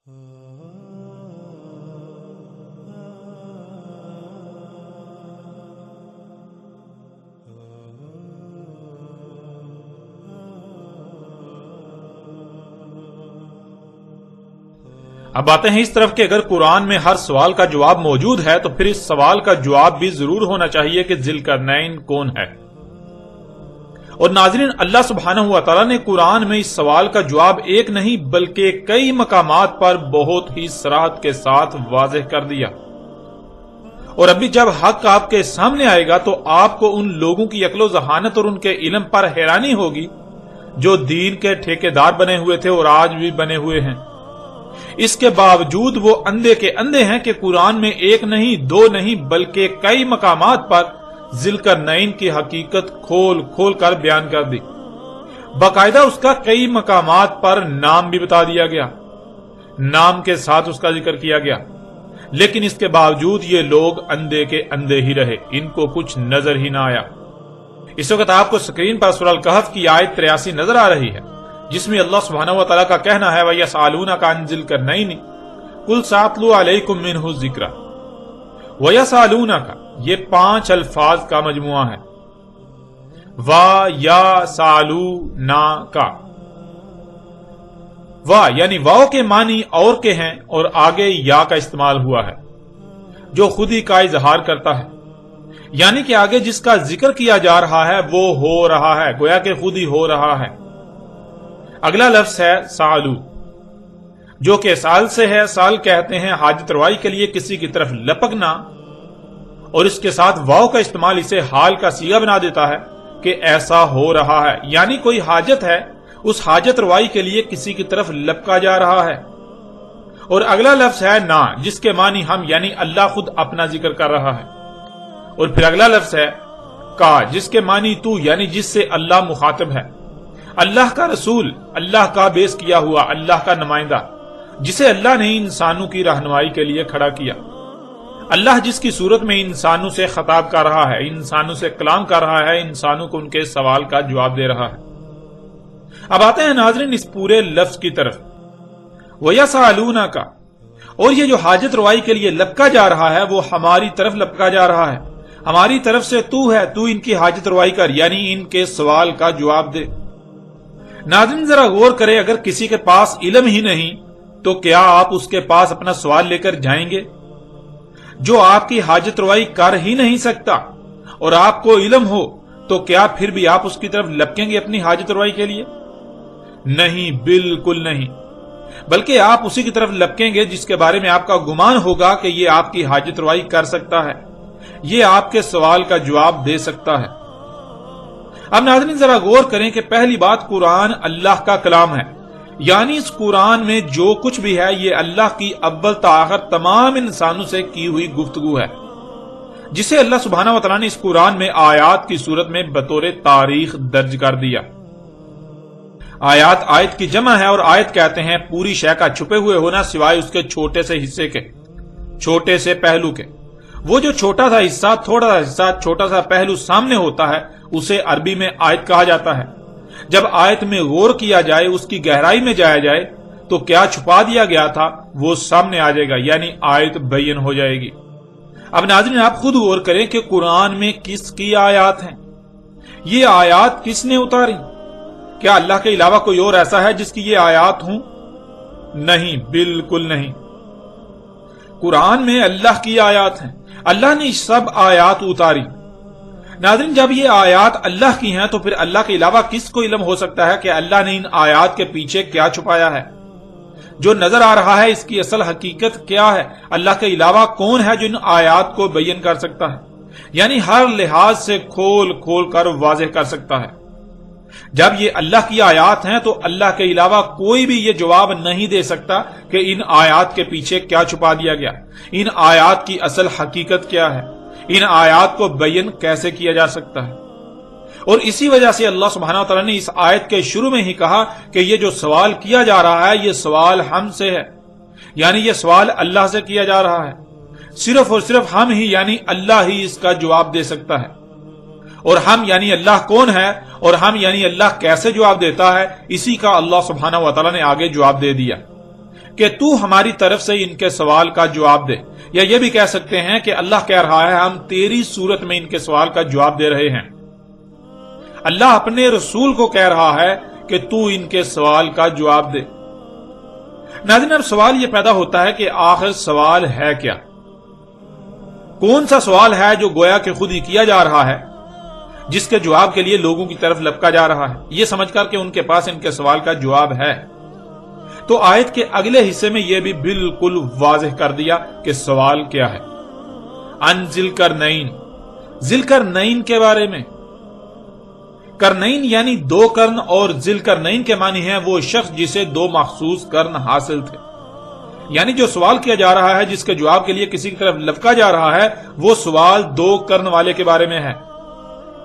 اب آتے ہیں اس طرف کہ اگر قرآن میں ہر سوال کا جواب موجود ہے تو پھر اس سوال کا جواب بھی ضرور ہونا چاہیے کہ ذی القرنین کون ہے۔ اور ناظرین، اللہ سبحانہ و تعالیٰ نے قرآن میں اس سوال کا جواب ایک نہیں بلکہ کئی مقامات پر بہت ہی صراحت کے ساتھ واضح کر دیا۔ اور ابھی جب حق آپ کے سامنے آئے گا تو آپ کو ان لوگوں کی عقل و ذہانت اور ان کے علم پر حیرانی ہوگی جو دین کے ٹھیکیدار بنے ہوئے تھے اور آج بھی بنے ہوئے ہیں۔ اس کے باوجود وہ اندھے کے اندھے ہیں کہ قرآن میں ایک نہیں دو نہیں بلکہ کئی مقامات پر ذی القرنین کی حقیقت کھول کھول کر بیان کر دی۔ باقاعدہ اس کا کئی مقامات پر نام بھی بتا دیا گیا، نام کے ساتھ اس کا ذکر کیا گیا، لیکن اس کے باوجود یہ لوگ اندھے کے اندھے ہی رہے، ان کو کچھ نظر ہی نہ آیا۔ اس وقت آپ کو سکرین پر سورہ الکہف کی آیت 83 نظر آ رہی ہے، جس میں اللہ سبحانہ و تعالیٰ کا کہنا ہے وَيَسْأَلُونَكَ عَنْ ذِي الْقَرْنَيْنِ قُلْ سَأَتْلُو عَلَيْكُم مِّنْهُ ذِكْرًا۔ وَيَسْأَلُونَكَ یہ 5 الفاظ کا مجموعہ ہے۔ وَيَسْأَلُونَكَ یعنی واو کے معنی اور کے ہیں اور آگے یا کا استعمال ہوا ہے جو خود ہی کا اظہار کرتا ہے، یعنی کہ آگے جس کا ذکر کیا جا رہا ہے وہ ہو رہا ہے، گویا کہ خود ہی ہو رہا ہے۔ اگلا لفظ ہے سالو، جو کہ سال سے ہے۔ سال کہتے ہیں حاجت روائی کے لیے کسی کی طرف لپکنا، اور اس کے ساتھ واو کا استعمال اسے حال کا صیغہ بنا دیتا ہے کہ ایسا ہو رہا ہے، یعنی کوئی حاجت ہے، اس حاجت روائی کے لیے کسی کی طرف لپکا جا رہا ہے۔ اور اگلا لفظ ہے نا، جس کے معنی ہم یعنی اللہ خود اپنا ذکر کر رہا ہے۔ اور پھر اگلا لفظ ہے کا، جس کے معنی تو یعنی جس سے اللہ مخاطب ہے، اللہ کا رسول، اللہ کا بیس کیا ہوا، اللہ کا نمائندہ، جسے اللہ نے انسانوں کی رہنمائی کے لیے کھڑا کیا۔ اللہ جس کی صورت میں انسانوں سے خطاب کر رہا ہے، انسانوں سے کلام کر رہا ہے، انسانوں کو ان کے سوال کا جواب دے رہا ہے۔ اب آتے ہیں ناظرین اس پورے لفظ کی طرف، وَيَسْأَلُونَكَ، اور یہ جو حاجت روائی کے لیے لپکا جا رہا ہے وہ ہماری طرف لپکا جا رہا ہے، ہماری طرف سے تو ہے، تو ان کی حاجت روائی کر، یعنی ان کے سوال کا جواب دے۔ ناظرین ذرا غور کریں، اگر کسی کے پاس علم ہی نہیں تو کیا آپ اس کے پاس اپنا سوال لے کر جائیں گے؟ جو آپ کی حاجت روائی کر ہی نہیں سکتا اور آپ کو علم ہو تو کیا پھر بھی آپ اس کی طرف لپکیں گے اپنی حاجت روائی کے لیے؟ نہیں، بالکل نہیں، بلکہ آپ اسی کی طرف لپکیں گے جس کے بارے میں آپ کا گمان ہوگا کہ یہ آپ کی حاجت روائی کر سکتا ہے، یہ آپ کے سوال کا جواب دے سکتا ہے۔ اب ناظرین ذرا غور کریں کہ پہلی بات، قرآن اللہ کا کلام ہے، یعنی اس قرآن میں جو کچھ بھی ہے یہ اللہ کی اول تا آخر تمام انسانوں سے کی ہوئی گفتگو ہے، جسے اللہ سبحانہ و تعالیٰ نے اس قرآن میں آیات کی صورت میں بطور تاریخ درج کر دیا۔ آیت کی جمع ہے، اور آیت کہتے ہیں پوری شے کا چھپے ہوئے ہونا سوائے اس کے چھوٹے سے حصے کے، چھوٹے سے پہلو کے۔ وہ جو چھوٹا سا حصہ، تھوڑا سا حصہ، چھوٹا سا پہلو سامنے ہوتا ہے اسے عربی میں آیت کہا جاتا ہے۔ جب آیت میں غور کیا جائے، اس کی گہرائی میں جایا جائے تو کیا چھپا دیا گیا تھا وہ سامنے آ جائے گا، یعنی آیت بین ہو جائے گی۔ اب ناظرین آپ خود غور کریں کہ قرآن میں کس کی آیات ہیں، یہ آیات کس نے اتاری؟ کیا اللہ کے علاوہ کوئی اور ایسا ہے جس کی یہ آیات ہوں؟ نہیں، بالکل نہیں۔ قرآن میں اللہ کی آیات ہیں، اللہ نے سب آیات اتاری۔ ناظرین جب یہ آیات اللہ کی ہیں تو پھر اللہ کے علاوہ کس کو علم ہو سکتا ہے کہ اللہ نے ان آیات کے پیچھے کیا چھپایا ہے؟ جو نظر آ رہا ہے اس کی اصل حقیقت کیا ہے؟ اللہ کے علاوہ کون ہے جو ان آیات کو بیان کر سکتا ہے، یعنی ہر لحاظ سے کھول کھول کر واضح کر سکتا ہے۔ جب یہ اللہ کی آیات ہیں تو اللہ کے علاوہ کوئی بھی یہ جواب نہیں دے سکتا کہ ان آیات کے پیچھے کیا چھپا دیا گیا، ان آیات کی اصل حقیقت کیا ہے، ان آیات کو بیان کیسے کیا جا سکتا ہے۔ اور اسی وجہ سے اللہ سبحانہ و تعالیٰ نے اس آیت کے شروع میں ہی کہا کہ یہ جو سوال کیا جا رہا ہے یہ سوال ہم سے ہے، یعنی یہ سوال اللہ سے کیا جا رہا ہے، صرف اور صرف ہم ہی یعنی اللہ ہی اس کا جواب دے سکتا ہے۔ اور ہم یعنی اللہ کون ہے اور ہم یعنی اللہ کیسے جواب دیتا ہے، اسی کا اللہ سبحانہ و تعالیٰ نے آگے جواب دے دیا۔ کہ تو ہماری طرف سے ان کے سوال کا جواب دے، یا یہ بھی کہہ سکتے ہیں کہ اللہ کہہ رہا ہے ہم تیری صورت میں ان کے سوال کا جواب دے رہے ہیں۔ اللہ اپنے رسول کو کہہ رہا ہے کہ تو ان کے سوال کا جواب دے۔ ناظرین، اب سوال یہ پیدا ہوتا ہے کہ آخر سوال ہے کیا؟ کون سا سوال ہے جو گویا کہ خود ہی کیا جا رہا ہے، جس کے جواب کے لیے لوگوں کی طرف لپکا جا رہا ہے، یہ سمجھ کر کہ ان کے پاس ان کے سوال کا جواب ہے؟ تو آیت کے اگلے حصے میں یہ بھی بالکل واضح کر دیا کہ سوال کیا ہے۔ ان ذی القرنین، ذی القرنین کے بارے میں۔ قرنین یعنی دو قرن، اور ذی القرنین کے معنی ہیں وہ شخص جسے دو مخصوص قرن حاصل تھے۔ یعنی جو سوال کیا جا رہا ہے، جس کے جواب کے لیے کسی کی طرف لپکا جا رہا ہے، وہ سوال دو قرن والے کے بارے میں ہے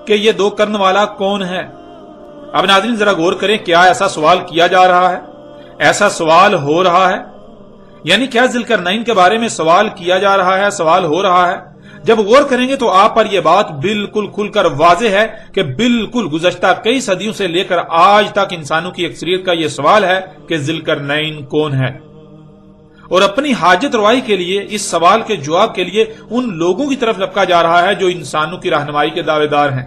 کہ یہ دو قرن والا کون ہے۔ اب ناظرین ذرا غور کریں، کیا ایسا سوال کیا جا رہا ہے؟ ایسا سوال ہو رہا ہے؟ یعنی کیا ذی القرنین کے بارے میں سوال کیا جا رہا ہے، سوال ہو رہا ہے؟ جب غور کریں گے تو آپ پر یہ بات بالکل کھل کر واضح ہے کہ بالکل گزشتہ کئی صدیوں سے لے کر آج تک انسانوں کی اکثریت کا یہ سوال ہے کہ ذی القرنین کون ہے، اور اپنی حاجت روائی کے لیے، اس سوال کے جواب کے لیے ان لوگوں کی طرف لپکا جا رہا ہے جو انسانوں کی رہنمائی کے دعوے دار ہیں۔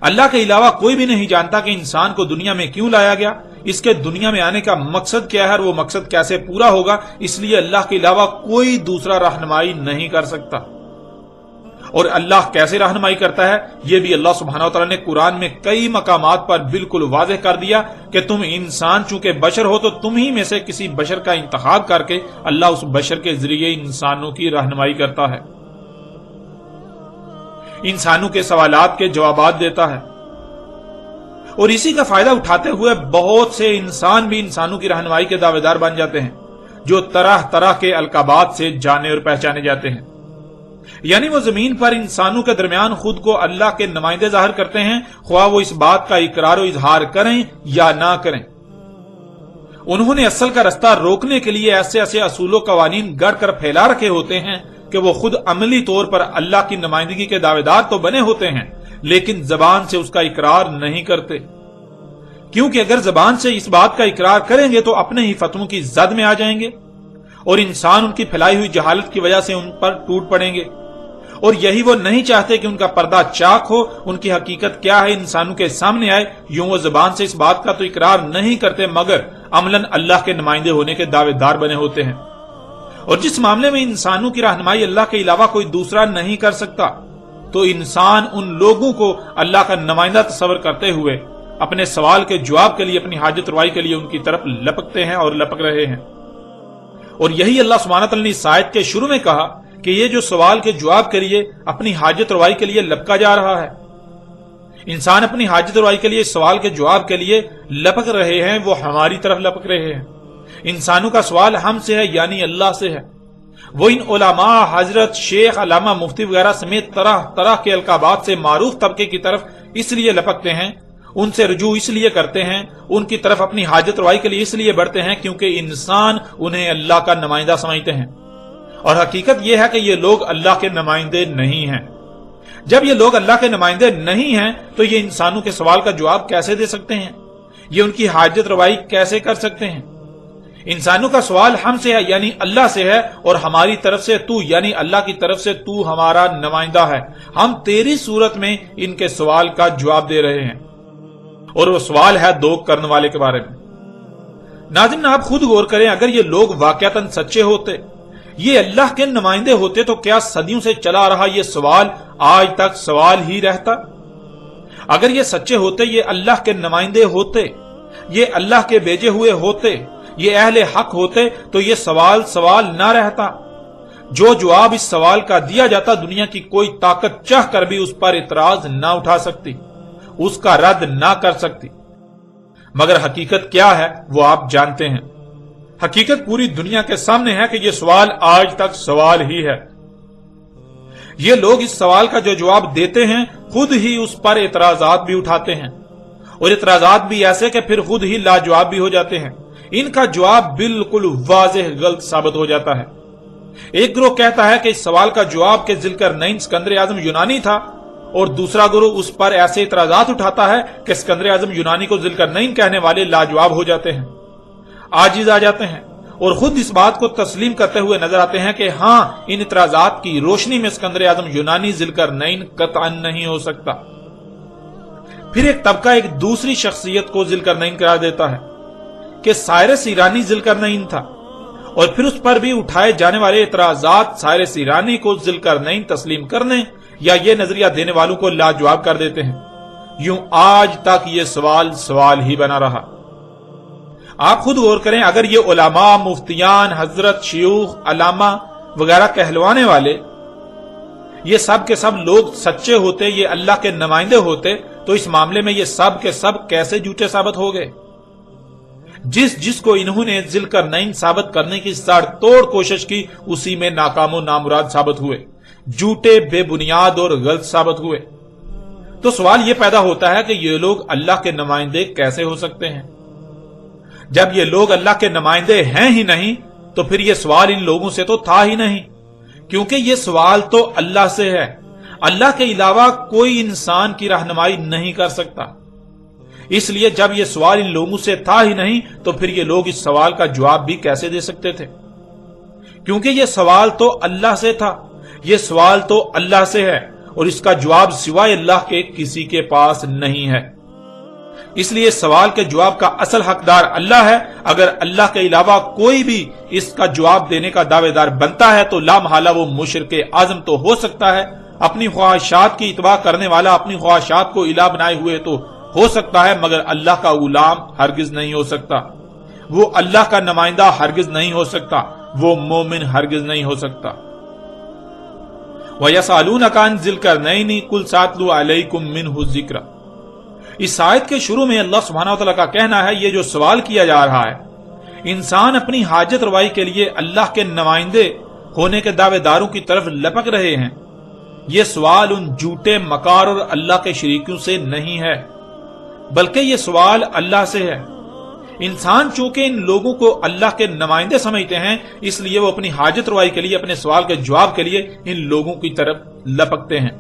اللہ کے علاوہ کوئی بھی نہیں جانتا کہ انسان کو دنیا میں کیوں لایا گیا، اس کے دنیا میں آنے کا مقصد کیا ہے، اور وہ مقصد کیسے پورا ہوگا۔ اس لیے اللہ کے علاوہ کوئی دوسرا رہنمائی نہیں کر سکتا۔ اور اللہ کیسے رہنمائی کرتا ہے، یہ بھی اللہ سبحانہ و تعالیٰ نے قرآن میں کئی مقامات پر بالکل واضح کر دیا کہ تم انسان چونکہ بشر ہو تو تم ہی میں سے کسی بشر کا انتخاب کر کے اللہ اس بشر کے ذریعے انسانوں کی رہنمائی کرتا ہے، انسانوں کے سوالات کے جوابات دیتا ہے، اور اسی کا فائدہ اٹھاتے ہوئے بہت سے انسان بھی انسانوں کی رہنمائی کے دعوے دار بن جاتے ہیں، جو طرح طرح کے القابات سے جانے اور پہچانے جاتے ہیں۔ یعنی وہ زمین پر انسانوں کے درمیان خود کو اللہ کے نمائندے ظاہر کرتے ہیں، خواہ وہ اس بات کا اقرار و اظہار کریں یا نہ کریں۔ انہوں نے اصل کا رستہ روکنے کے لیے ایسے ایسے اصول و قوانین گڑھ کر پھیلا رکھے ہوتے ہیں کہ وہ خود عملی طور پر اللہ کی نمائندگی کے دعوے دار تو بنے ہوتے ہیں، لیکن زبان سے اس کا اقرار نہیں کرتے، کیونکہ اگر زبان سے اس بات کا اقرار کریں گے تو اپنے ہی فتووں کی زد میں آ جائیں گے، اور انسان ان کی پھیلائی ہوئی جہالت کی وجہ سے ان پر ٹوٹ پڑیں گے، اور یہی وہ نہیں چاہتے کہ ان کا پردہ چاک ہو، ان کی حقیقت کیا ہے انسانوں کے سامنے آئے۔ یوں وہ زبان سے اس بات کا تو اقرار نہیں کرتے، مگر عملاً اللہ کے نمائندے ہونے کے دعوے دار بنے ہوتے ہیں۔ اور جس معاملے میں انسانوں کی رہنمائی اللہ کے علاوہ کوئی دوسرا نہیں کر سکتا، تو انسان ان لوگوں کو اللہ کا نمائندہ تصور کرتے ہوئے اپنے سوال کے جواب کے لیے، اپنی حاجت روائی کے لیے ان کی طرف لپکتے ہیں اور لپک رہے ہیں۔ اور یہی اللہ سبحانہ تعالیٰ نے اس آیت کے شروع میں کہا کہ یہ جو سوال کے جواب کے لیے، اپنی حاجت روائی کے لیے لپکا جا رہا ہے، انسان اپنی حاجت روائی کے لیے، سوال کے جواب کے لیے لپک رہے ہیں، وہ ہماری طرف لپک رہے ہیں۔ انسانوں کا سوال ہم سے ہے، یعنی اللہ سے ہے۔ وہ ان علماء، حضرت، شیخ، علامہ، مفتی وغیرہ سمیت طرح طرح کے القابات سے معروف طبقے کی طرف اس لیے لپکتے ہیں، ان سے رجوع اس لیے کرتے ہیں، ان کی طرف اپنی حاجت روائی کے لیے اس لیے بڑھتے ہیں کیونکہ انسان انہیں اللہ کا نمائندہ سمجھتے ہیں، اور حقیقت یہ ہے کہ یہ لوگ اللہ کے نمائندے نہیں ہیں۔ جب یہ لوگ اللہ کے نمائندے نہیں ہیں تو یہ انسانوں کے سوال کا جواب کیسے دے سکتے ہیں؟ یہ ان کی حاجت روائی کیسے کر سکتے ہیں؟ انسانوں کا سوال ہم سے ہے، یعنی اللہ سے ہے، اور ہماری طرف سے تو، یعنی اللہ کی طرف سے تو ہمارا نمائندہ ہے، ہم تیری صورت میں ان کے سوال کا جواب دے رہے ہیں۔ اور وہ سوال ہے دو قرن والے کے بارے میں۔ ناظرین آپ خود غور کریں، اگر یہ لوگ واقعتاً سچے ہوتے، یہ اللہ کے نمائندے ہوتے، تو کیا صدیوں سے چلا رہا یہ سوال آج تک سوال ہی رہتا؟ اگر یہ سچے ہوتے، یہ اللہ کے نمائندے ہوتے، یہ اللہ کے بھیجے ہوئے ہوتے، یہ اہل حق ہوتے، تو یہ سوال نہ رہتا۔ جو جواب اس سوال کا دیا جاتا، دنیا کی کوئی طاقت چاہ کر بھی اس پر اعتراض نہ اٹھا سکتی، اس کا رد نہ کر سکتی۔ مگر حقیقت کیا ہے وہ آپ جانتے ہیں۔ حقیقت پوری دنیا کے سامنے ہے کہ یہ سوال آج تک سوال ہی ہے۔ یہ لوگ اس سوال کا جو جواب دیتے ہیں، خود ہی اس پر اعتراضات بھی اٹھاتے ہیں، اور اعتراضات بھی ایسے کہ پھر خود ہی لاجواب بھی ہو جاتے ہیں۔ ان کا جواب بالکل واضح غلط ثابت ہو جاتا ہے۔ ایک گروہ کہتا ہے کہ اس سوال کا جواب کہ ذی القرنین سکندر اعظم یونانی تھا، اور دوسرا گروہ اس پر ایسے اعتراضات اٹھاتا ہے کہ سکندر اعظم یونانی کو ذی القرنین کہنے والے لاجواب ہو جاتے ہیں، عاجز آ جاتے ہیں، اور خود اس بات کو تسلیم کرتے ہوئے نظر آتے ہیں کہ ہاں ان اعتراضات کی روشنی میں اسکندر اعظم یونانی ذوالقرنین قطعا نہیں ہو سکتا۔ پھر ایک طبقہ ایک دوسری شخصیت کو ذوالقرنین قرار دیتا ہے کہ سائرس ایرانی ذوالقرنین تھا، اور پھر اس پر بھی اٹھائے جانے والے اعتراضات سائرس ایرانی کو ذوالقرنین تسلیم کرنے یا یہ نظریہ دینے والوں کو لاجواب کر دیتے ہیں۔ یوں آج تک یہ سوال ہی بنا رہا۔ آپ خود غور کریں، اگر یہ علماء، مفتیان، حضرت، شیوخ، علامہ وغیرہ کہلوانے والے یہ سب کے سب لوگ سچے ہوتے، یہ اللہ کے نمائندے ہوتے، تو اس معاملے میں یہ سب کے سب کیسے جھوٹے ثابت ہو گئے؟ جس کو انہوں نے ذوالقرنین ثابت کرنے کی ساڑ توڑ کوشش کی، اسی میں ناکام و نامراد ثابت ہوئے، جھوٹے، بے بنیاد اور غلط ثابت ہوئے۔ تو سوال یہ پیدا ہوتا ہے کہ یہ لوگ اللہ کے نمائندے کیسے ہو سکتے ہیں؟ جب یہ لوگ اللہ کے نمائندے ہیں ہی نہیں تو پھر یہ سوال ان لوگوں سے تو تھا ہی نہیں، کیونکہ یہ سوال تو اللہ سے ہے۔ اللہ کے علاوہ کوئی انسان کی رہنمائی نہیں کر سکتا۔ اس لیے جب یہ سوال ان لوگوں سے تھا ہی نہیں تو پھر یہ لوگ اس سوال کا جواب بھی کیسے دے سکتے تھے؟ کیونکہ یہ سوال تو اللہ سے تھا، یہ سوال تو اللہ سے ہے، اور اس کا جواب سوائے اللہ کے کسی کے پاس نہیں ہے۔ اس لیے سوال کے جواب کا اصل حقدار اللہ ہے۔ اگر اللہ کے علاوہ کوئی بھی اس کا جواب دینے کا دعوے دار بنتا ہے تو لا محالہ وہ مشرک اعظم تو ہو سکتا ہے، اپنی خواہشات کی اتباع کرنے والا اپنی خواہشات کو الہ بنائے ہوئے تو ہو سکتا ہے، مگر اللہ کا غلام ہرگز نہیں ہو سکتا، وہ اللہ کا نمائندہ ہرگز نہیں ہو سکتا، وہ مومن ہرگز نہیں ہو سکتا۔ وَيَسْأَلُونَكَ عَنِ ذِي الْقَرْنَيْنِ قُلْ سَأَتْلُو عَلَيْكُمْ مِنْهُ الذِّكْرَ۔ اس آیت کے شروع میں اللہ سبحانہ وتعالیٰ کا کہنا ہے، یہ جو سوال کیا جا رہا ہے، انسان اپنی حاجت روائی کے لیے اللہ کے نمائندے ہونے کے دعوے داروں کی طرف لپک رہے ہیں۔ یہ سوال ان جھوٹے مکار اور اللہ کے شریکوں سے نہیں ہے، بلکہ یہ سوال اللہ سے ہے۔ انسان چونکہ ان لوگوں کو اللہ کے نمائندے سمجھتے ہیں، اس لیے وہ اپنی حاجت روائی کے لیے، اپنے سوال کے جواب کے لیے ان لوگوں کی طرف لپکتے ہیں۔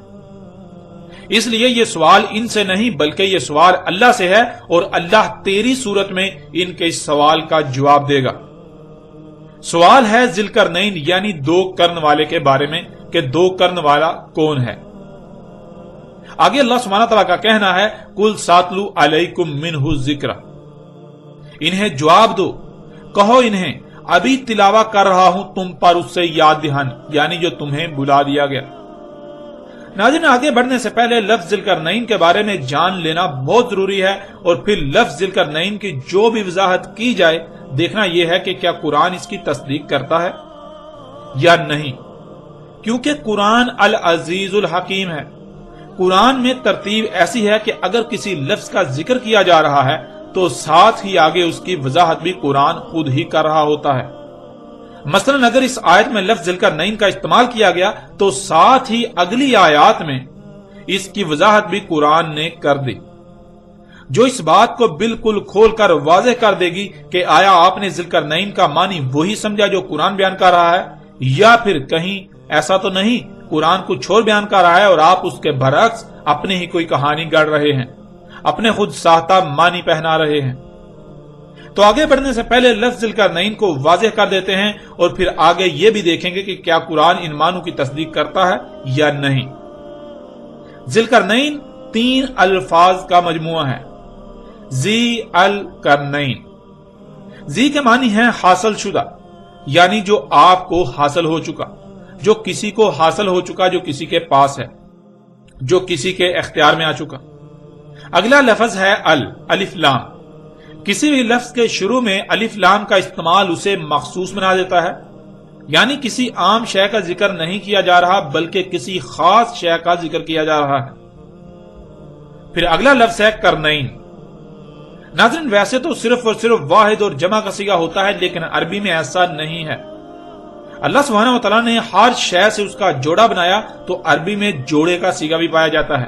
اس لیے یہ سوال ان سے نہیں بلکہ یہ سوال اللہ سے ہے، اور اللہ تیری صورت میں ان کے اس سوال کا جواب دے گا۔ سوال ہے ذوالقرنین یعنی دو کرن والے کے بارے میں کہ دو کرن والا کون ہے۔ آگے اللہ سبحانہ تعالیٰ کا کہنا ہے، قُلْ سَأَتْلُو عَلَيْكُمْ مِنْهُ الذِّكْرَ۔ انہیں جواب دو، کہو انہیں ابھی تلاوہ کر رہا ہوں تم پر اس سے یاد دہانی، یعنی جو تمہیں بلا دیا گیا۔ ناظرین، آگے بڑھنے سے پہلے لفظ ذوالقرنین کے بارے میں جان لینا بہت ضروری ہے، اور پھر لفظ ذوالقرنین کی جو بھی وضاحت کی جائے دیکھنا یہ ہے کہ کیا قرآن اس کی تصدیق کرتا ہے یا نہیں، کیونکہ قرآن العزیز الحکیم ہے۔ قرآن میں ترتیب ایسی ہے کہ اگر کسی لفظ کا ذکر کیا جا رہا ہے تو ساتھ ہی آگے اس کی وضاحت بھی قرآن خود ہی کر رہا ہوتا ہے۔ مثلا اگر اس آیت میں لفظ ذوالقرنین کا استعمال کیا گیا تو ساتھ ہی اگلی آیات میں اس کی وضاحت بھی قرآن نے کر دی، جو اس بات کو بالکل کھول کر واضح کر دے گی کہ آیا آپ نے ذوالقرنین کا معنی وہی سمجھا جو قرآن بیان کر رہا ہے، یا پھر کہیں ایسا تو نہیں قرآن کچھ اور بیان کر رہا ہے اور آپ اس کے برعکس اپنی ہی کوئی کہانی گڑھ رہے ہیں، اپنے خود ساختہ معنی پہنا رہے ہیں۔ تو آگے بڑھنے سے پہلے لفظ ذوالقرنین کو واضح کر دیتے ہیں، اور پھر آگے یہ بھی دیکھیں گے کہ کیا قرآن ان معنوں کی تصدیق کرتا ہے یا نہیں۔ ذوالقرنین 3 الفاظ کا مجموعہ ہے۔ ذی القرنین، ذی کے معنی ہے حاصل شدہ، یعنی جو آپ کو حاصل ہو چکا، جو کسی کو حاصل ہو چکا، جو کسی کے پاس ہے، جو کسی کے اختیار میں آ چکا۔ اگلا لفظ ہے الف لام۔ کسی بھی لفظ کے شروع میں الف لام کا استعمال اسے مخصوص بنا دیتا ہے، یعنی کسی عام شے کا ذکر نہیں کیا جا رہا بلکہ کسی خاص شے کا ذکر کیا جا رہا ہے۔ پھر اگلا لفظ ہے کرنین۔ ناظرین، ویسے تو صرف اور صرف واحد اور جمع کا صیغہ ہوتا ہے، لیکن عربی میں ایسا نہیں ہے۔ اللہ سبحانہ وتعالیٰ نے ہر شے سے اس کا جوڑا بنایا، تو عربی میں جوڑے کا صیغہ بھی پایا جاتا ہے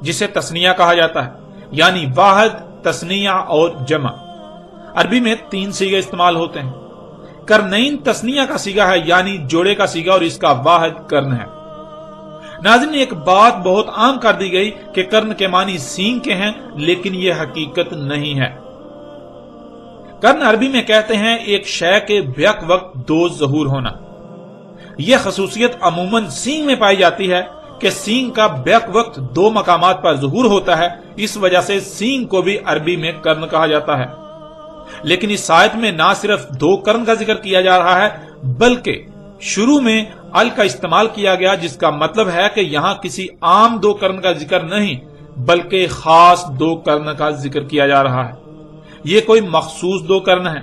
جسے تثنیہ کہا جاتا ہے، یعنی واحد، تثنیہ اور جمع۔ عربی میں 3 صیغے استعمال ہوتے ہیں۔ کرنین تثنیہ کا صیغہ ہے، یعنی جوڑے کا صیغہ، اور اس کا واحد کرن ہے۔ ناظرین، ایک بات بہت عام کر دی گئی کہ کرن کے معنی سینگ کے ہیں، لیکن یہ حقیقت نہیں ہے۔ کرن عربی میں کہتے ہیں ایک شے کے بیک وقت دو ظہور ہونا۔ یہ خصوصیت عموماً سینگ میں پائی جاتی ہے کہ سینگ کا بیک وقت دو مقامات پر ظہور ہوتا ہے، اس وجہ سے سینگ کو بھی عربی میں کرن کہا جاتا ہے۔ لیکن اس آیت میں نہ صرف دو کرن کا ذکر کیا جا رہا ہے بلکہ شروع میں ال کا استعمال کیا گیا، جس کا مطلب ہے کہ یہاں کسی عام دو کرن کا ذکر نہیں بلکہ خاص دو کرن کا ذکر کیا جا رہا ہے۔ یہ کوئی مخصوص دو کرن ہے،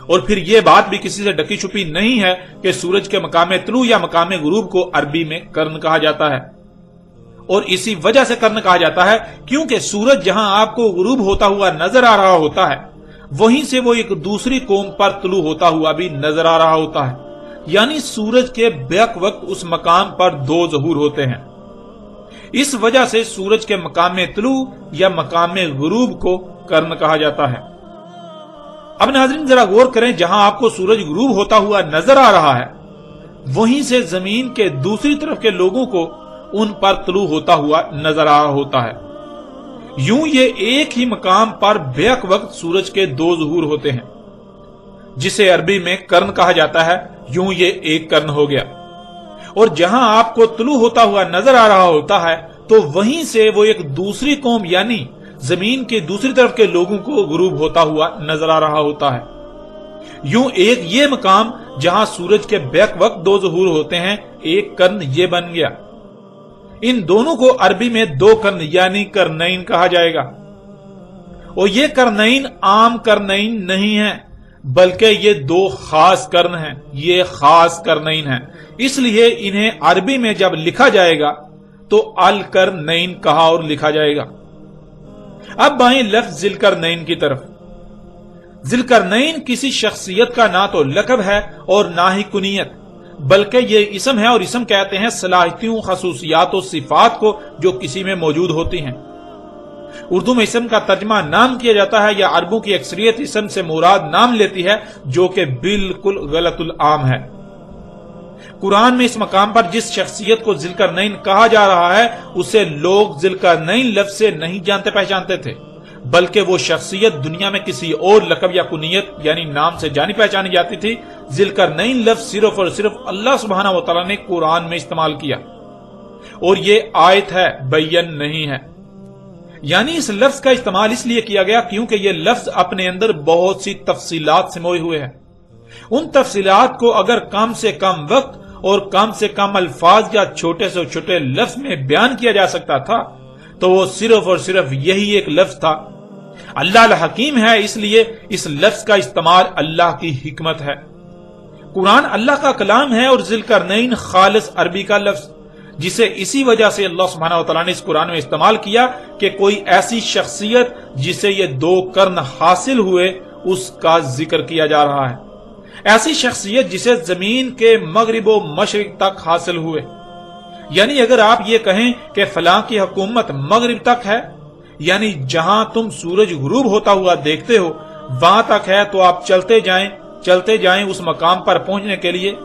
اور پھر یہ بات بھی کسی سے ڈکی چھپی نہیں ہے کہ سورج کے مقام طلوع یا مقام غروب کو عربی میں کرن کہا جاتا ہے، اور اسی وجہ سے کرن کہا جاتا ہے کیونکہ سورج جہاں آپ کو غروب ہوتا ہوا نظر آ رہا ہوتا ہے وہیں سے وہ ایک دوسری قوم پر طلوع ہوتا ہوا بھی نظر آ رہا ہوتا ہے، یعنی سورج کے بیک وقت اس مقام پر دو ظہور ہوتے ہیں۔ اس وجہ سے سورج کے مقام طلوع یا مقام غروب کو کرن کہا جاتا ہے۔ اب ناظرین ذرا غور کریں، جہاں آپ کو سورج غروب ہوتا ہوا نظر آ رہا ہے وہیں سے زمین کے دوسری طرف کے لوگوں کو ان پر طلوع ہوتا ہوا نظر آ رہا ہوتا ہے۔ یوں یہ ایک ہی مقام پر بیک وقت سورج کے دو ظہور ہوتے ہیں، جسے عربی میں کرن کہا جاتا ہے۔ یوں یہ ایک کرن ہو گیا، اور جہاں آپ کو طلوع ہوتا ہوا نظر آ رہا ہوتا ہے تو وہیں سے وہ ایک دوسری قوم یعنی زمین کے دوسری طرف کے لوگوں کو غروب ہوتا ہوا نظر آ رہا ہوتا ہے۔ یوں ایک یہ مقام جہاں سورج کے بیک وقت دو ظہور ہوتے ہیں، ایک کرن یہ بن گیا۔ ان دونوں کو عربی میں دو کرن یعنی کرنین کہا جائے گا، اور یہ کرنین عام کرنین نہیں ہیں بلکہ یہ دو خاص کرن ہیں، یہ خاص کرنین ہیں، اس لیے انہیں عربی میں جب لکھا جائے گا تو الکرنین کہا اور لکھا جائے گا۔ اب آئیں لفظ ذوالقرنین کی طرف۔ ذوالقرنین کسی شخصیت کا نہ تو لقب ہے اور نہ ہی کنیت، بلکہ یہ اسم ہے، اور اسم کہتے ہیں صلاحیتوں، خصوصیات و صفات کو جو کسی میں موجود ہوتی ہیں۔ اردو میں اسم کا ترجمہ نام کیا جاتا ہے، یا عربوں کی اکثریت اسم سے مراد نام لیتی ہے، جو کہ بالکل غلط العام ہے۔ قرآن میں اس مقام پر جس شخصیت کو ذوالقرنین کہا جا رہا ہے اسے لوگ ذوالقرنین لفظ سے نہیں جانتے پہچانتے تھے، بلکہ وہ شخصیت دنیا میں کسی اور لقب یا کنیت یعنی نام سے جانی پہچانی جاتی تھی۔ ذوالقرنین لفظ صرف اور صرف اللہ سبحانہ و تعالیٰ نے قرآن میں استعمال کیا، اور یہ آیت ہے، بین نہیں ہے۔ یعنی اس لفظ کا استعمال اس لیے کیا گیا کیونکہ یہ لفظ اپنے اندر بہت سی تفصیلات سموئے ہوئے ہیں۔ ان تفصیلات کو اگر کم سے کم وقت اور کم سے کم الفاظ یا چھوٹے سے چھوٹے لفظ میں بیان کیا جا سکتا تھا تو وہ صرف اور صرف یہی ایک لفظ تھا۔ اللہ الحکیم ہے، اس لیے اس لفظ کا استعمال اللہ کی حکمت ہے۔ قرآن اللہ کا کلام ہے، اور ذوالقرنین خالص عربی کا لفظ، جسے اسی وجہ سے اللہ سبحانہ وتعالیٰ نے اس قرآن میں استعمال کیا کہ کوئی ایسی شخصیت جسے یہ دو کرن حاصل ہوئے اس کا ذکر کیا جا رہا ہے، ایسی شخصیت جسے زمین کے مغرب و مشرق تک حاصل ہوئے۔ یعنی اگر آپ یہ کہیں کہ فلاں کی حکومت مغرب تک ہے، یعنی جہاں تم سورج غروب ہوتا ہوا دیکھتے ہو وہاں تک ہے، تو آپ چلتے جائیں اس مقام پر پہنچنے کے لیے،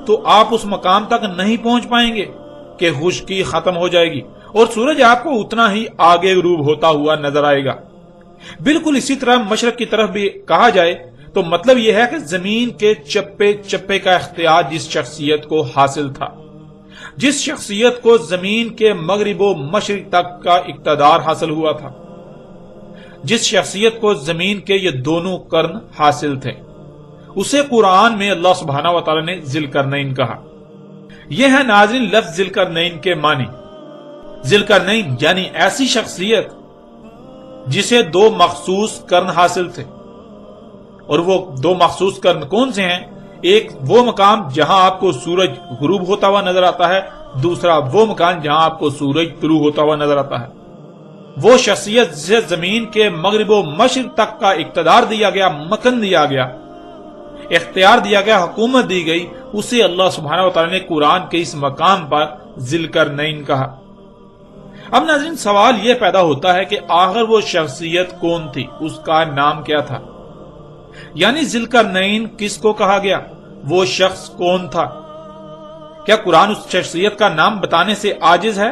تو آپ اس مقام تک نہیں پہنچ پائیں گے کہ خشکی ختم ہو جائے گی اور سورج آپ کو اتنا ہی آگے غروب ہوتا ہوا نظر آئے گا۔ بالکل اسی طرح مشرق کی طرف بھی کہا جائے تو مطلب یہ ہے کہ زمین کے چپے چپے کا اختیار جس شخصیت کو حاصل تھا، جس شخصیت کو زمین کے مغرب و مشرق تک کا اقتدار حاصل ہوا تھا، جس شخصیت کو زمین کے یہ دونوں کرن حاصل تھے، اسے قرآن میں اللہ سبحانہ و تعالی نے ذوالقرنین کہا۔ یہ ہے ناظرین لفظ ذوالقرنین کے معنی۔ ذوالقرنین یعنی ایسی شخصیت جسے دو مخصوص کرن حاصل تھے، اور وہ دو مخصوص کرن کون سے ہیں؟ ایک وہ مقام جہاں آپ کو سورج غروب ہوتا ہوا نظر آتا ہے، دوسرا وہ مکان جہاں آپ کو سورج طلوع ہوتا ہوا نظر آتا ہے۔ وہ شخصیت جسے زمین کے مغرب و مشرق تک کا اقتدار دیا گیا، مکن دیا گیا، اختیار دیا گیا، حکومت دی گئی، اسے اللہ سبحانہ و تعالی نے قرآن کے اس مقام پر ذوالقرنین کہا۔ اب ناظرین سوال یہ پیدا ہوتا ہے کہ آخر وہ شخصیت کون تھی، اس کا نام کیا تھا؟ یعنی ذوالقرنین کس کو کہا گیا، وہ شخص کون تھا؟ کیا قرآن اس شخصیت کا نام بتانے سے عاجز ہے؟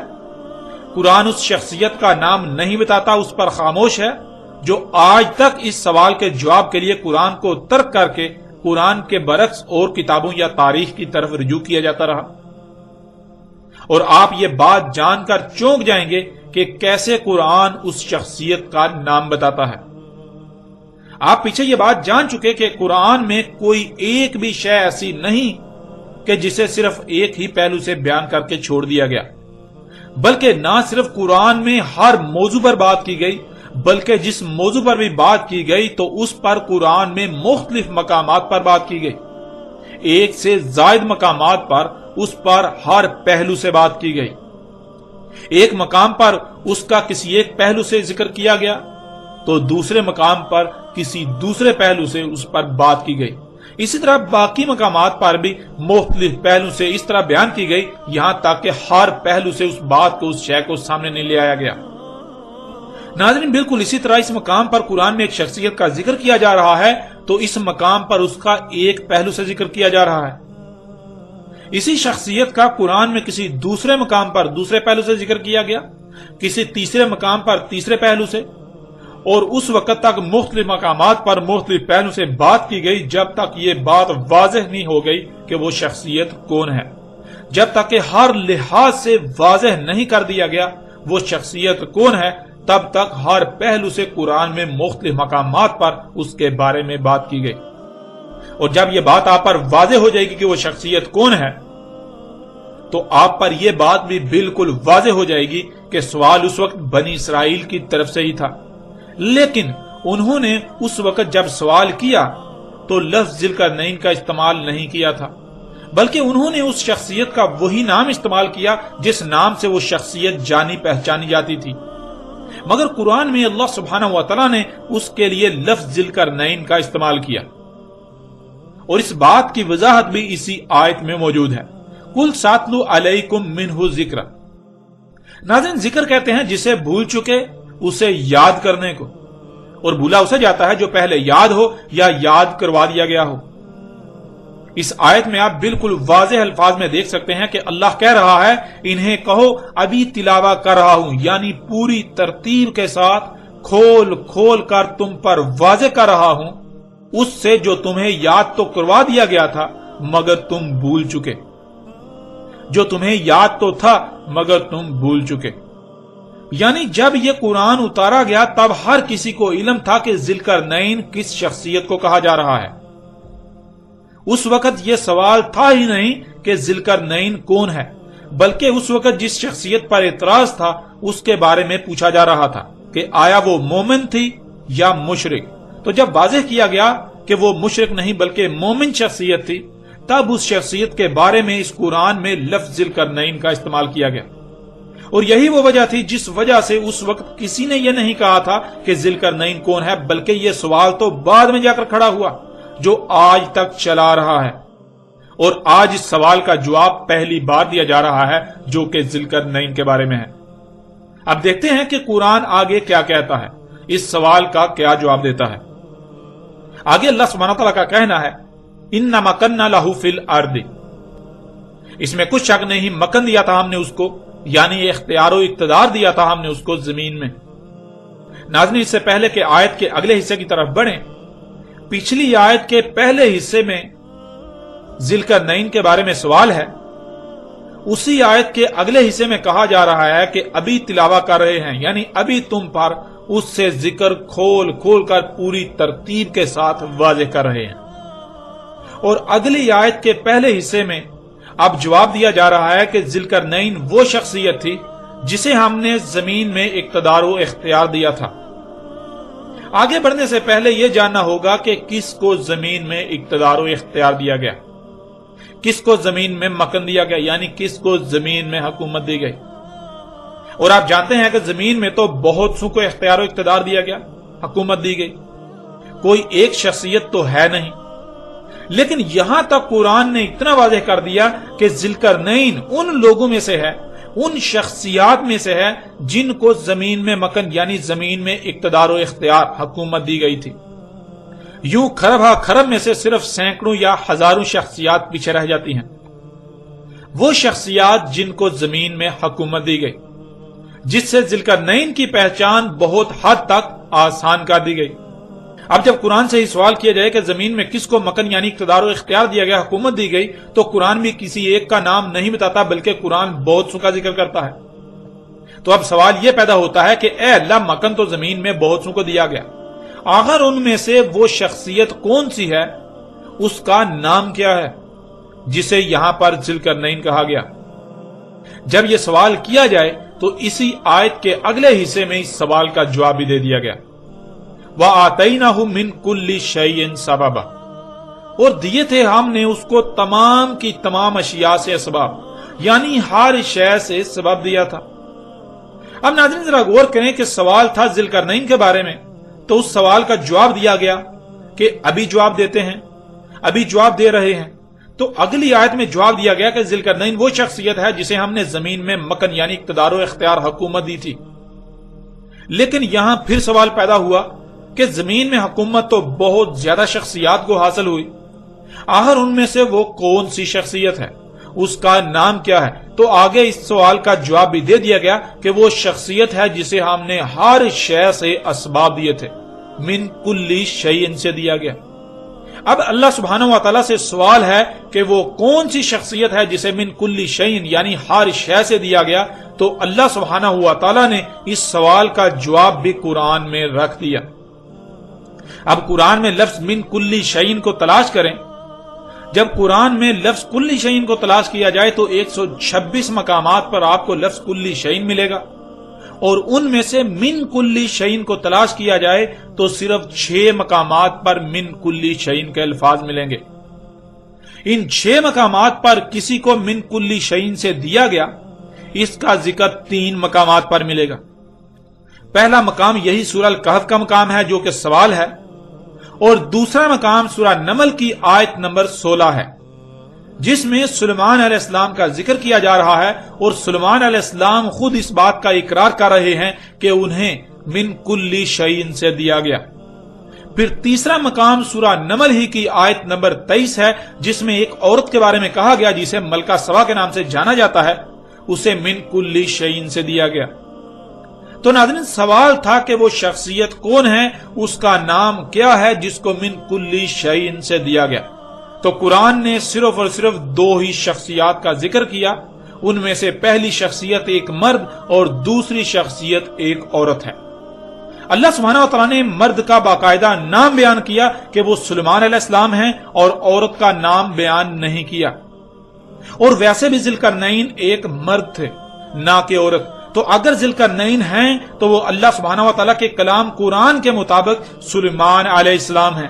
قرآن اس شخصیت کا نام نہیں بتاتا، اس پر خاموش ہے؟ جو آج تک اس سوال کے جواب کے لیے قرآن کو ترک کر کے قرآن کے برعکس اور کتابوں یا تاریخ کی طرف رجوع کیا جاتا رہا۔ اور آپ یہ بات جان کر چونک جائیں گے کہ کیسے قرآن اس شخصیت کا نام بتاتا ہے۔ آپ پیچھے یہ بات جان چکے کہ قرآن میں کوئی ایک بھی شے ایسی نہیں کہ جسے صرف ایک ہی پہلو سے بیان کر کے چھوڑ دیا گیا، بلکہ نہ صرف قرآن میں ہر موضوع پر بات کی گئی، بلکہ جس موضوع پر بھی بات کی گئی تو اس پر قرآن میں مختلف مقامات پر بات کی گئی، ایک سے زائد مقامات پر اس پر ہر پہلو سے بات کی گئی۔ ایک مقام پر اس کا کسی ایک پہلو سے ذکر کیا گیا تو دوسرے مقام پر کسی دوسرے پہلو سے اس پر بات کی گئی۔ اسی طرح باقی مقامات پر بھی مختلف پہلو سے اس طرح بیان کی گئی، یہاں تک کہ ہر پہلو سے اس بات کو، اس شے کو سامنے نہیں لے آیا گیا۔ ناظرین، بالکل اسی طرح اس مقام پر قرآن میں ایک شخصیت کا ذکر کیا جا رہا ہے تو اس مقام پر اس کا ایک پہلو سے ذکر کیا جا رہا ہے۔ اسی شخصیت کا قرآن میں کسی دوسرے مقام پر دوسرے پہلو سے ذکر کیا گیا، کسی تیسرے مقام پر تیسرے پہلو سے، اور اس وقت تک مختلف مقامات پر مختلف پہلو سے بات کی گئی جب تک یہ بات واضح نہیں ہو گئی کہ وہ شخصیت کون ہے۔ جب تک کہ ہر لحاظ سے واضح نہیں کر دیا گیا وہ شخصیت کون ہے، تب تک ہر پہلو سے قرآن میں مختلف مقامات پر اس کے بارے میں بات کی گئی۔ اور جب یہ بات آپ پر واضح ہو جائے گی کہ وہ شخصیت کون ہے تو آپ پر یہ بات بھی بالکل واضح ہو جائے گی کہ سوال اس وقت بنی اسرائیل کی طرف سے ہی تھا، لیکن انہوں نے اس وقت جب سوال کیا تو لفظ ذوالقرنین کا استعمال نہیں کیا تھا، بلکہ انہوں نے اس شخصیت کا وہی نام استعمال کیا جس نام سے وہ شخصیت جانی پہچانی جاتی تھی۔ مگر قرآن میں اللہ سبحانہ وتعالی نے اس کے لیے لفظ ذوالقرنین کا استعمال کیا، اور اس بات کی وضاحت بھی اسی آیت میں موجود ہے۔ قُلْ سَأَتْلُو عَلَيْكُمْ مِنْهُ ذِکْرًا۔ ناظرین، ذکر کہتے ہیں جسے بھول چکے اسے یاد کرنے کو، اور بھولا اسے جاتا ہے جو پہلے یاد ہو یا یاد کروا دیا گیا ہو۔ اس آیت میں آپ بالکل واضح الفاظ میں دیکھ سکتے ہیں کہ اللہ کہہ رہا ہے انہیں کہو ابھی تلاوہ کر رہا ہوں، یعنی پوری ترتیب کے ساتھ کھول کھول کر تم پر واضح کر رہا ہوں اس سے جو تمہیں یاد تو کروا دیا گیا تھا مگر تم بھول چکے، جو تمہیں یاد تو تھا مگر تم بھول چکے۔ یعنی جب یہ قرآن اتارا گیا تب ہر کسی کو علم تھا کہ ذوالقرنین کس شخصیت کو کہا جا رہا ہے۔ اس وقت یہ سوال تھا ہی نہیں کہ ذوالقرنین کون ہے، بلکہ اس وقت جس شخصیت پر اعتراض تھا اس کے بارے میں پوچھا جا رہا تھا کہ آیا وہ مومن تھی یا مشرک۔ تو جب واضح کیا گیا کہ وہ مشرک نہیں بلکہ مومن شخصیت تھی، تب اس شخصیت کے بارے میں اس قرآن میں لفظ ذوالقرنین کا استعمال کیا گیا۔ اور یہی وہ وجہ تھی جس وجہ سے اس وقت کسی نے یہ نہیں کہا تھا کہ ذوالقرنین کون ہے، بلکہ یہ سوال تو بعد میں جا کر کھڑا ہوا جو آج تک چلا رہا ہے، اور آج اس سوال کا جواب پہلی بار دیا جا رہا ہے جو کہ ذوالقرنین کے بارے میں ہے۔ اب دیکھتے ہیں کہ قرآن آگے کیا کہتا ہے، اس سوال کا کیا جواب دیتا ہے۔ آگے اللہ سبحانہ تعالیٰ کا کہنا ہے اِنَّا مَكَنَّا لَهُ فِي الْأَرْضِ، اس میں کچھ شک نہیں مکن دیا تھا ہم نے اس کو، یعنی اختیار و اقتدار دیا تھا ہم نے اس کو زمین میں۔ ناظرین، اس سے پہلے کہ آیت کے اگلے حصے کی طرف بڑھیں، پچھلی آیت کے پہلے حصے میں ذوالقرنین کے بارے میں سوال ہے، اسی آیت کے اگلے حصے میں کہا جا رہا ہے کہ ابھی تلاوہ کر رہے ہیں، یعنی ابھی تم پر اس سے ذکر کھول کھول کر پوری ترتیب کے ساتھ واضح کر رہے ہیں۔ اور اگلی آیت کے پہلے حصے میں اب جواب دیا جا رہا ہے کہ ذوالقرنین وہ شخصیت تھی جسے ہم نے زمین میں اقتدار و اختیار دیا تھا۔ آگے بڑھنے سے پہلے یہ جاننا ہوگا کہ کس کو زمین میں اقتدار و اختیار دیا گیا، کس کو زمین میں مکن دیا گیا، یعنی کس کو زمین میں حکومت دی گئی۔ اور آپ جانتے ہیں کہ زمین میں تو بہت سو کو اختیار و اقتدار دیا گیا، حکومت دی گئی، کوئی ایک شخصیت تو ہے نہیں، لیکن یہاں تک قرآن نے اتنا واضح کر دیا کہ ذوالقرنین ان لوگوں میں سے ہے، ان شخصیات میں سے ہے جن کو زمین میں مکن یعنی زمین میں اقتدار و اختیار حکومت دی گئی تھی۔ یوں کھرب ہا کھرب میں سے صرف سینکڑوں یا ہزاروں شخصیات پیچھے رہ جاتی ہیں، وہ شخصیات جن کو زمین میں حکومت دی گئی۔ جس سے ذوالقرنین کی پہچان بہت حد تک آسان کر دی گئی۔ اب جب قرآن سے ہی سوال کیا جائے کہ زمین میں کس کو مکن یعنی اقتدار و اختیار دیا گیا، حکومت دی گئی، تو قرآن بھی کسی ایک کا نام نہیں بتاتا بلکہ قرآن بہت سو کا ذکر کرتا ہے۔ تو اب سوال یہ پیدا ہوتا ہے کہ اے اللہ، مکن تو زمین میں بہت سو کو دیا گیا، آخر ان میں سے وہ شخصیت کون سی ہے، اس کا نام کیا ہے جسے یہاں پر ذوالقرنین کہا گیا؟ جب یہ سوال کیا جائے تو اسی آیت کے اگلے حصے میں اس سوال کا جواب بھی دے دیا گیا، وَآتَيْنَاهُ مِن كُلِّ شَيْءٍ سَبَبًا، اور دیے تھے ہم نے اس کو تمام کی تمام اشیاء سے اسباب، یعنی ہر شے سے سبب دیا تھا۔ اب ناظرین ذرا غور کریں کہ سوال تھا ذوالقرنین کے بارے میں، تو اس سوال کا جواب دیا گیا کہ ابھی جواب دیتے ہیں، ابھی جواب دے رہے ہیں۔ تو اگلی آیت میں جواب دیا گیا کہ ذوالقرنین وہ شخصیت ہے جسے ہم نے زمین میں مکن یعنی اقتدار و اختیار حکومت دی تھی۔ لیکن یہاں پھر سوال پیدا ہوا کہ زمین میں حکومت تو بہت زیادہ شخصیات کو حاصل ہوئی، آخر ان میں سے وہ کون سی شخصیت ہے، اس کا نام کیا ہے؟ تو آگے اس سوال کا جواب بھی دے دیا گیا کہ وہ شخصیت ہے جسے ہم نے ہر شے سے اسباب دیے تھے، من کلی شیء سے دیا گیا۔ اب اللہ سبحانہ و تعالیٰ سے سوال ہے کہ وہ کون سی شخصیت ہے جسے من کلی شیء یعنی ہر شے سے دیا گیا، تو اللہ سبحانہ و تعالیٰ نے اس سوال کا جواب بھی قرآن میں رکھ دیا۔ اب قرآن میں لفظ من کلی شیء کو تلاش کریں، جب قرآن میں لفظ کلی شیء کو تلاش کیا جائے تو 126 مقامات پر آپ کو لفظ کلی شیء ملے گا، اور ان میں سے من کلی شیء کو تلاش کیا جائے تو صرف 6 مقامات پر من کلی شیء کے الفاظ ملیں گے۔ ان 6 مقامات پر کسی کو من کلی شیء سے دیا گیا، اس کا ذکر 3 مقامات پر ملے گا۔ پہلا مقام یہی سورہ الکہف کا مقام ہے جو کہ سوال ہے، اور دوسرا مقام سورہ نمل کی آیت نمبر 16 ہے، جس میں سلیمان علیہ السلام کا ذکر کیا جا رہا ہے، اور سلیمان علیہ السلام خود اس بات کا اقرار کر رہے ہیں کہ انہیں من کلی شیء سے دیا گیا۔ پھر تیسرا مقام سورہ نمل ہی کی آیت نمبر 23 ہے، جس میں ایک عورت کے بارے میں کہا گیا جسے ملکہ سبا کے نام سے جانا جاتا ہے، اسے من کلی شیء سے دیا گیا۔ تو ناظرین سوال تھا کہ وہ شخصیت کون ہے، اس کا نام کیا ہے جس کو من کلی شیء سے دیا گیا؟ تو قرآن نے صرف اور صرف 2 ہی شخصیات کا ذکر کیا، ان میں سے پہلی شخصیت ایک مرد اور دوسری شخصیت ایک عورت ہے۔ اللہ سبحانہ و تعالیٰ نے مرد کا باقاعدہ نام بیان کیا کہ وہ سلیمان علیہ السلام ہیں، اور عورت کا نام بیان نہیں کیا۔ اور ویسے بھی ذوالقرنین ایک مرد تھے نہ کہ عورت، تو اگر ذوالقرنین ہیں تو وہ اللہ سبحانہ و تعالیٰ کے کلام قرآن کے مطابق سلیمان علیہ السلام ہیں۔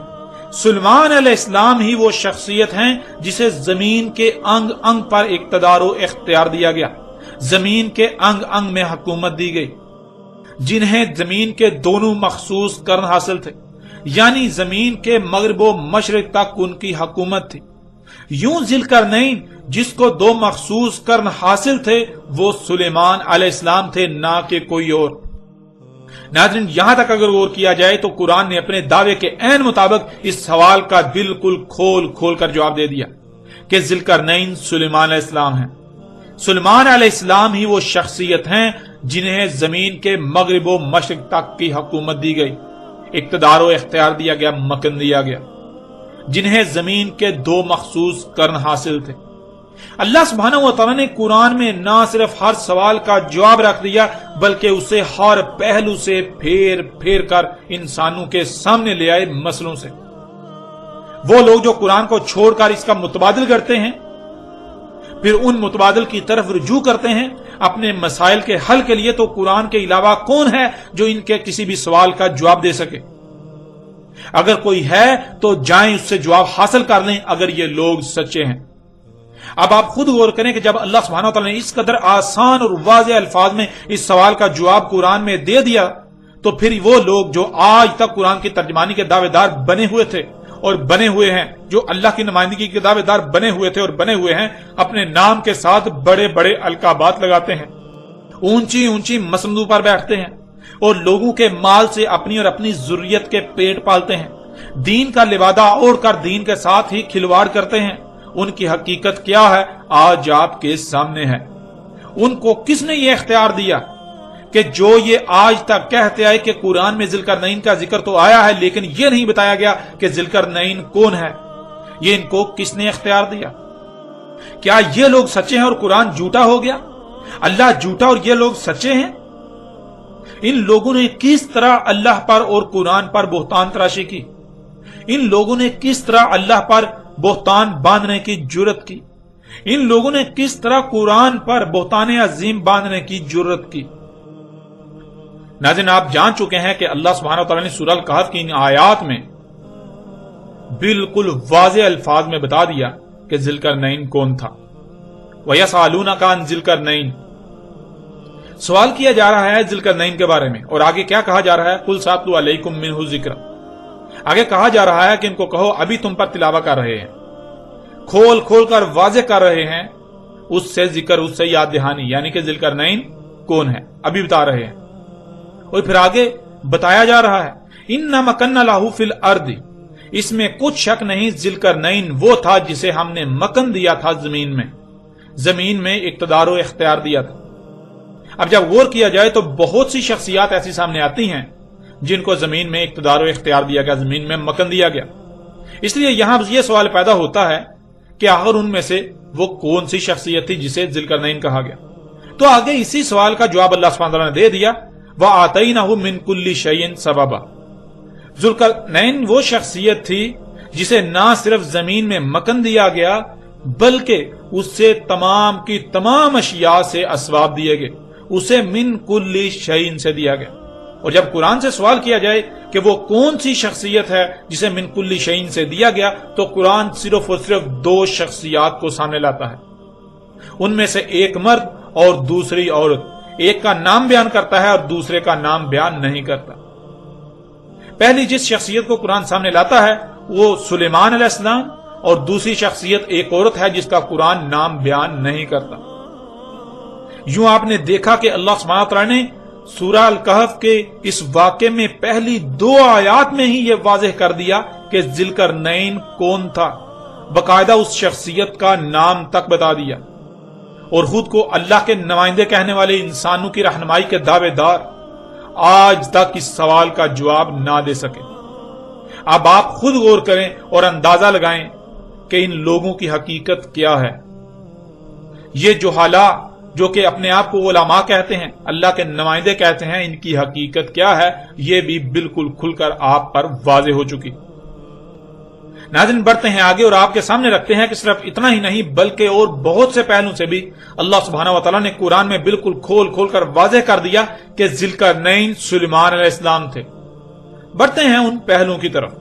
سلیمان علیہ السلام ہی وہ شخصیت ہیں جسے زمین کے انگ انگ پر اقتدار و اختیار دیا گیا، زمین کے انگ انگ میں حکومت دی گئی، جنہیں زمین کے دونوں مخصوص قرن حاصل تھے، یعنی زمین کے مغرب و مشرق تک ان کی حکومت تھی۔ یوں ذوالقرنین جس کو 2 مخصوص قرن حاصل تھے وہ سلیمان علیہ السلام تھے، نہ کہ کوئی اور۔ ناظرین یہاں تک اگر غور کیا جائے تو قرآن نے اپنے دعوے کے عین مطابق اس سوال کا بالکل کھول کھول کر جواب دے دیا کہ ذوالقرنین سلیمان علیہ السلام ہیں۔ سلیمان علیہ السلام ہی وہ شخصیت ہیں جنہیں زمین کے مغرب و مشرق تک کی حکومت دی گئی، اقتدار و اختیار دیا گیا، مکن دیا گیا، جنہیں زمین کے 2 مخصوص قرن حاصل تھے۔ اللہ سبحانہ و تعالیٰ نے قرآن میں نہ صرف ہر سوال کا جواب رکھ دیا بلکہ اسے ہر پہلو سے پھیر پھیر کر انسانوں کے سامنے لے آئے مسئلوں سے۔ وہ لوگ جو قرآن کو چھوڑ کر اس کا متبادل کرتے ہیں، پھر ان متبادل کی طرف رجوع کرتے ہیں اپنے مسائل کے حل کے لیے، تو قرآن کے علاوہ کون ہے جو ان کے کسی بھی سوال کا جواب دے سکے؟ اگر کوئی ہے تو جائیں اس سے جواب حاصل کر لیں اگر یہ لوگ سچے ہیں۔ اب آپ خود غور کریں کہ جب اللہ سبحانہ وتعالی نے اس قدر آسان اور واضح الفاظ میں اس سوال کا جواب قرآن میں دے دیا، تو پھر وہ لوگ جو آج تک قرآن کی ترجمانی کے دعوے دار بنے ہوئے تھے اور بنے ہوئے ہیں، جو اللہ کی نمائندگی کے دعوے دار بنے ہوئے تھے اور بنے ہوئے ہیں، اپنے نام کے ساتھ بڑے بڑے القابات لگاتے ہیں، اونچی اونچی مسندوں پر بیٹھتے ہیں، اور لوگوں کے مال سے اپنی اور اپنی ذریت کے پیٹ پالتے ہیں، دین کا لبادہ اوڑھ کر دین کے ساتھ ہی کھلواڑ کرتے ہیں۔ ان کی حقیقت کیا ہے آج آپ کے سامنے ہے۔ ان کو کس نے یہ اختیار دیا کہ جو یہ آج تک کہتے آئے کہ قرآن میں ذوالقرنین کا ذکر تو آیا ہے لیکن یہ نہیں بتایا گیا کہ ذوالقرنین کون ہے، یہ ان کو کس نے اختیار دیا؟ کیا یہ لوگ سچے ہیں اور قرآن جھوٹا ہو گیا؟ اللہ جھوٹا اور یہ لوگ سچے ہیں؟ ان لوگوں نے کس طرح اللہ پر اور قرآن پر بہتان تراشی کی؟ ان لوگوں نے کس طرح اللہ پر بہتان باندھنے کی جرت کی؟ ان لوگوں نے کس طرح قرآن پر بہتان عظیم باندھنے کی جرت کی؟ ناظرین، آپ جان چکے ہیں کہ اللہ سبحانہ وتعالی نے سورہ الکہف کی ان آیات میں بالکل واضح الفاظ میں بتا دیا کہ ذوالقرنین کون تھا۔ وَيَسْأَلُونَكَ عَنْ ذِلْقَرْنَيْنِ، سوال کیا جا رہا ہے ذوالقرنین کے بارے میں، اور آگے کیا کہا جا رہا ہے؟ قُلْ سَأَتْلُو عَلَيْكُم مِّنْهُ ذِکْرًا، آگے کہا جا رہا ہے کہ ان کو کہو ابھی تم پر تلاوت کر رہے ہیں، کھول کھول کر واضح کر رہے ہیں اس سے ذکر، اس سے یاد دہانی، یعنی کہ ذوالقرنین کون ہے ابھی بتا رہے ہیں۔ اور پھر آگے بتایا جا رہا ہے اِنَّا مَكَنَّا لَهُ فِي الْأَرْضِ، اس میں کچھ شک نہیں ذوالقرنین وہ تھا جسے ہم نے مکن دیا تھا زمین میں اقتدار و اختیار دیا تھا۔ اب جب غور کیا جائے تو بہت سی شخصیات ایسی سامنے آتی ہیں جن کو زمین میں اقتدار و اختیار دیا گیا، زمین میں مکن دیا گیا۔ اس لیے یہاں یہ سوال پیدا ہوتا ہے کہ آخر ان میں سے وہ کون سی شخصیت تھی جسے ذوالقرنین کہا گیا؟ تو آگے اسی سوال کا جواب اللہ سبحانہ وتعالی نے دے دیا، وَآتَيْنَهُ مِن كُلِّ شَيْءٍ سَبَبًا، ذوالقرنین وہ شخصیت تھی جسے نہ صرف زمین میں مکن دیا گیا بلکہ اس سے تمام کی تمام اشیاء سے اسباب دیے گئے، اسے من کل شیء سے دیا گیا۔ اور جب قرآن سے سوال کیا جائے کہ وہ کون سی شخصیت ہے جسے من کل شیء سے دیا گیا، تو قرآن صرف اور صرف دو شخصیات کو سامنے لاتا ہے، ان میں سے ایک مرد اور دوسری عورت، ایک کا نام بیان کرتا ہے اور دوسرے کا نام بیان نہیں کرتا۔ پہلی جس شخصیت کو قرآن سامنے لاتا ہے وہ سلیمان علیہ السلام، اور دوسری شخصیت ایک عورت ہے جس کا قرآن نام بیان نہیں کرتا۔ یوں آپ نے دیکھا کہ اللہ سبحانہ وتعالی نے سورہ الکہف کے اس واقعے میں پہلی 2 آیات میں ہی یہ واضح کر دیا کہ ذوالقرنین کون تھا، باقاعدہ اس شخصیت کا نام تک بتا دیا، اور خود کو اللہ کے نمائندے کہنے والے انسانوں کی رہنمائی کے دعوے دار آج تک اس سوال کا جواب نہ دے سکے۔ اب آپ خود غور کریں اور اندازہ لگائیں کہ ان لوگوں کی حقیقت کیا ہے۔ یہ جہالا جو کہ اپنے آپ کو علماء کہتے ہیں، اللہ کے نمائندے کہتے ہیں، ان کی حقیقت کیا ہے یہ بھی بالکل کھل کر آپ پر واضح ہو چکی۔ ناظرین، بڑھتے ہیں آگے اور آپ کے سامنے رکھتے ہیں کہ صرف اتنا ہی نہیں بلکہ اور بہت سے پہلوں سے بھی اللہ سبحانہ وتعالی نے قرآن میں بالکل کھول کھول کر واضح کر دیا کہ ذوالقرنین سلیمان علیہ السلام تھے۔ بڑھتے ہیں ان پہلوں کی طرف۔